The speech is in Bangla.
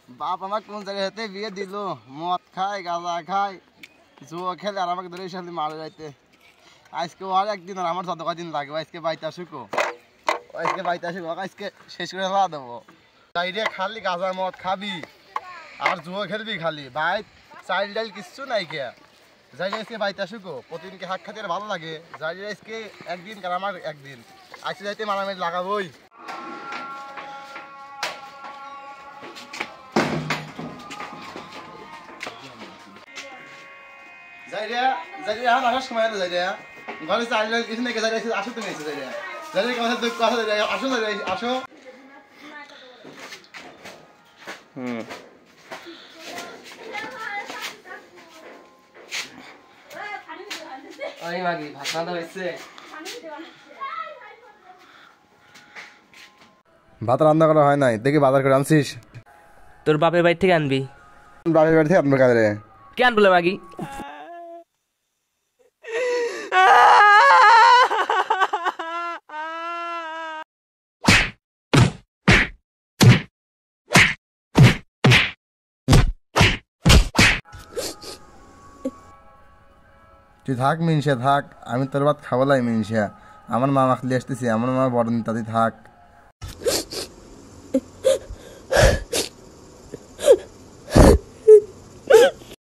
বাপ আমাকে কোন জায়গাতে বিয়ে দিল, মদ খায় গাঁজা খায় জুয়া খেলে আর আমাকে ধরে সাথে মারা যাইতে। আজকে আর একদিন আর আমার যত কদিন লাগবে আজকে বাইতে আসুকো, আজকে বাইতে আসুক আজকে শেষ করে ফেলা দেবো। চাইরে খালি গাঁজা মদ খাবি আর জুয়া খেলবি খালি, ভাই চাইল ডাইল কিচ্ছু নাই কে। যাই আজকে বাইতে আসুকো, প্রতিদিনকে হাত খাতে ভালো লাগে। যাই আজকে একদিন কার আমার একদিন আজকে যাইতে মারামারি লাগাবোই। যাই রে এখন আসার সময় হলো। যাই রে ঘরে চাইল ডাইল কিছু নাই, যাই আসো তুমি এসে। যাই রে কথা দুঃখ কথা আসো, আসো। ওই মাগি ভাত রান্না হয়েছে? ভাত রান্না করা হয় নাই, দেখি বাজার করে আনছিস। তোর বাপের বাড়ি থেকে আনবি? বাপের বাড়ি থেকে আনবো কাজে। কে আনবলে মাগি? তুই থাক মিনসা থাক, আমি তোর ভাত খাবো লাই মিনসা। আমার মা মাখলে আসতেছি, আমার মা বড় তাতে থাক।